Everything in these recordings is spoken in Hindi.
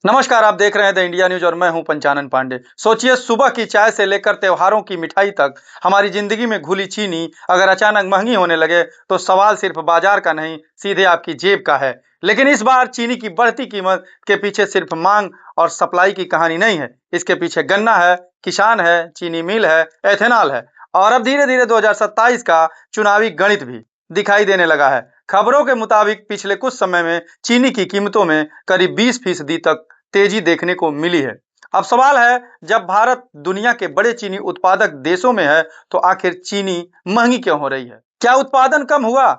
नमस्कार, आप देख रहे हैं द इंडिया न्यूज और मैं हूं पंचानन पांडे। सोचिए, सुबह की चाय से लेकर त्योहारों की मिठाई तक हमारी जिंदगी में घुली चीनी अगर अचानक महंगी होने लगे तो सवाल सिर्फ बाजार का नहीं, सीधे आपकी जेब का है। लेकिन इस बार चीनी की बढ़ती कीमत के पीछे सिर्फ मांग और सप्लाई की कहानी नहीं है। इसके पीछे गन्ना है, किसान है, चीनी मिल है, एथेनॉल है और अब धीरे धीरे 2027 का चुनावी गणित भी दिखाई देने लगा है। खबरों के मुताबिक पिछले कुछ समय में चीनी की कीमतों में करीब 20% तक तेजी देखने को मिली है। अब सवाल है, जब भारत दुनिया के बड़े चीनी उत्पादक देशों में है, तो आखिर चीनी महंगी क्यों हो रही है? क्या उत्पादन कम हुआ?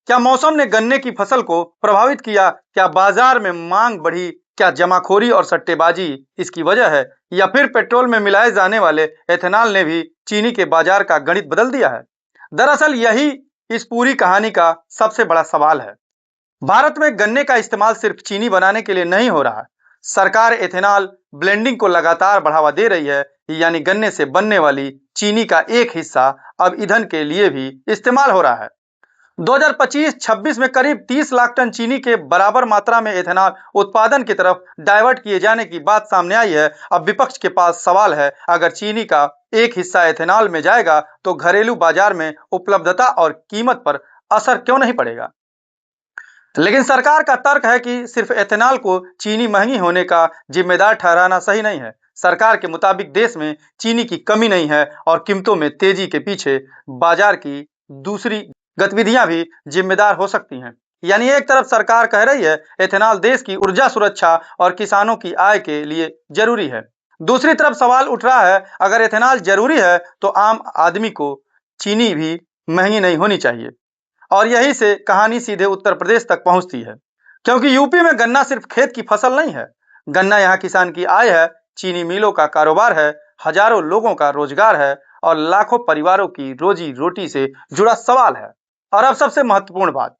क्या मौसम ने गन्ने की फसल को प्रभावित किया? क्या बाजार में मांग बढ़ी? क्या जमाखोरी और सट्टेबाजी इसकी वजह है? या फिर पेट्रोल में मिलाए जाने वाले एथेनॉल ने भी चीनी के बाजार का गणित बदल दिया है? दरअसल यही इस पूरी कहानी का सबसे बड़ा सवाल है। भारत में गन्ने का इस्तेमाल सिर्फ चीनी बनाने के लिए नहीं हो रहा। सरकार एथेनॉल ब्लेंडिंग को लगातार बढ़ावा दे रही है, यानी गन्ने से बनने वाली चीनी का एक हिस्सा अब ईंधन के लिए भी इस्तेमाल हो रहा है। 2025-26 में करीब 30 लाख टन चीनी के बराबर मात्रा में एथेनॉल उत्पादन की तरफ डाइवर्ट किए जाने की बात सामने आई है। अब विपक्ष के पास सवाल है, अगर चीनी का एक हिस्सा एथेनॉल में जाएगा तो घरेलू बाजार में उपलब्धता और कीमत पर असर क्यों नहीं पड़ेगा? लेकिन सरकार का तर्क है कि सिर्फ एथेनॉल को चीनी महंगी होने का जिम्मेदार ठहराना सही नहीं है। सरकार के मुताबिक देश में चीनी की कमी नहीं है और कीमतों में तेजी के पीछे बाजार की दूसरी गतिविधियां भी जिम्मेदार हो सकती हैं। यानी एक तरफ सरकार कह रही है एथेनॉल देश की ऊर्जा सुरक्षा और किसानों की आय के लिए जरूरी है। दूसरी तरफ सवाल उठ रहा है, अगर एथेनॉल जरूरी है तो आम आदमी को चीनी भी महंगी नहीं होनी चाहिए। और यही से कहानी सीधे उत्तर प्रदेश तक पहुंचती है, क्योंकि यूपी में गन्ना सिर्फ खेत की फसल नहीं है। गन्ना यहाँ किसान की आय है, चीनी मिलों का कारोबार है, हजारों लोगों का रोजगार है और लाखों परिवारों की रोजी रोटी से जुड़ा सवाल है। और अब सबसे महत्वपूर्ण बात,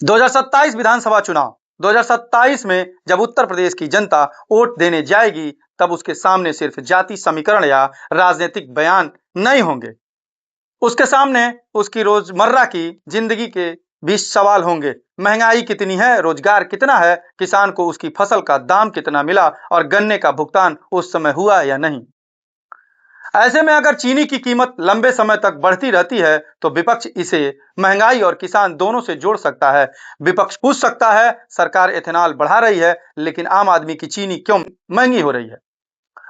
2027 विधानसभा चुनाव। 2027 में जब उत्तर प्रदेश की जनता वोट देने जाएगी, तब उसके सामने सिर्फ जाति समीकरण या राजनीतिक बयान नहीं होंगे। उसके सामने उसकी रोजमर्रा की जिंदगी के भी सवाल होंगे। महंगाई कितनी है, रोजगार कितना है, किसान को उसकी फसल का दाम कितना मिला और गन्ने का भुगतान उस समय हुआ या नहीं। ऐसे में अगर चीनी की कीमत लंबे समय तक बढ़ती रहती है तो विपक्ष इसे महंगाई और किसान दोनों से जोड़ सकता है। विपक्ष पूछ सकता है, सरकार एथेनॉल बढ़ा रही है लेकिन आम आदमी की चीनी क्यों महंगी हो रही है?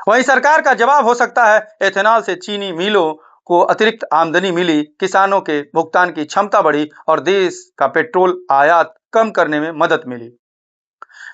वहीं सरकार का जवाब हो सकता है, एथेनॉल से चीनी मिलों को अतिरिक्त आमदनी मिली, किसानों के भुगतान की क्षमता बढ़ी और देश का पेट्रोल आयात कम करने में मदद मिली।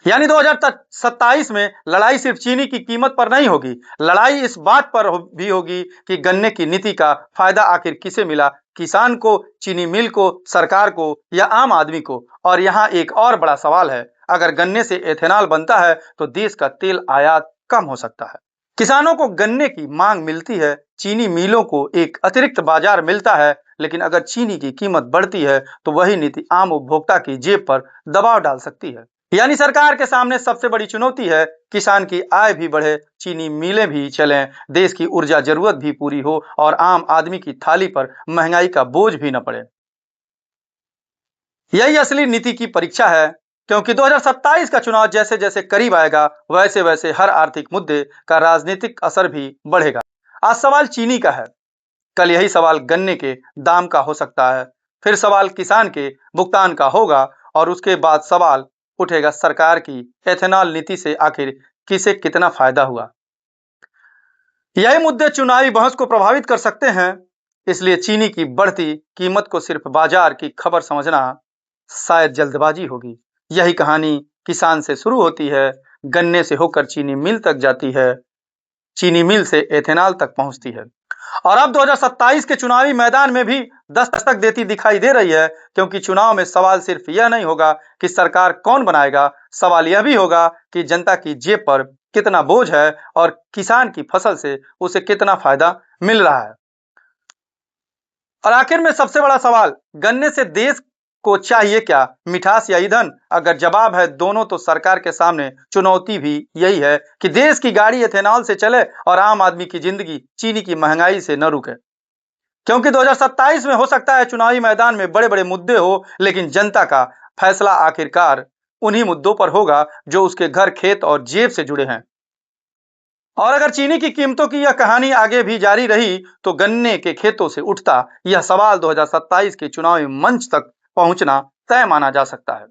यानी 2027 में लड़ाई सिर्फ चीनी की कीमत पर नहीं होगी, लड़ाई इस बात पर भी होगी कि गन्ने की नीति का फायदा आखिर किसे मिला, किसान को, चीनी मिल को, सरकार को या आम आदमी को। और यहाँ एक और बड़ा सवाल है, अगर गन्ने से एथेनॉल बनता है तो देश का तेल आयात कम हो सकता है। किसानों को गन्ने की मांग मिलती है, चीनी मिलों को एक अतिरिक्त बाजार मिलता है, लेकिन अगर चीनी की कीमत बढ़ती है तो वही नीति आम उपभोक्ता की जेब पर दबाव डाल सकती है। यानी सरकार के सामने सबसे बड़ी चुनौती है, किसान की आय भी बढ़े, चीनी मिलें भी चलें, देश की ऊर्जा जरूरत भी पूरी हो और आम आदमी की थाली पर महंगाई का बोझ भी न पड़े। यही असली नीति की परीक्षा है, क्योंकि 2027 का चुनाव जैसे जैसे करीब आएगा, वैसे वैसे हर आर्थिक मुद्दे का राजनीतिक असर भी बढ़ेगा। आज सवाल चीनी का है, कल यही सवाल गन्ने के दाम का हो सकता है, फिर सवाल किसान के भुगतान का होगा और उसके बाद सवाल उठेगा सरकार की एथेनॉल नीति से आखिर किसे कितना फायदा हुआ। यही मुद्दे चुनावी बहस को प्रभावित कर सकते हैं। इसलिए चीनी की बढ़ती कीमत को सिर्फ बाजार की खबर समझना शायद जल्दबाजी होगी। यही कहानी किसान से शुरू होती है, गन्ने से होकर चीनी मिल तक जाती है, चीनी मिल से एथेनॉल तक पहुंचती है और अब 2027 के चुनावी मैदान में भी दस्तक देती दिखाई दे रही है, क्योंकि चुनाव में सवाल सिर्फ यह नहीं होगा कि सरकार कौन बनाएगा, सवाल यह भी होगा कि जनता की जेब पर कितना बोझ है और किसान की फसल से उसे कितना फायदा मिल रहा है। और आखिर में सबसे बड़ा सवाल, गन्ने से देश को चाहिए क्या, मिठास या ईंधन? अगर जवाब है दोनों, तो सरकार के सामने चुनौती भी यही है कि देश की गाड़ी एथेनॉल से चले और आम आदमी की जिंदगी चीनी की महंगाई से न रुके। क्योंकि 2027 में हो सकता है चुनावी मैदान में बड़े बड़े मुद्दे हो, लेकिन जनता का फैसला आखिरकार उन्हीं मुद्दों पर होगा जो उसके घर, खेत और जेब से जुड़े हैं। और अगर चीनी की कीमतों की यह कहानी आगे भी जारी रही, तो गन्ने के खेतों से उठता यह सवाल 2027 के चुनावी मंच तक पहुंचना तय माना जा सकता है।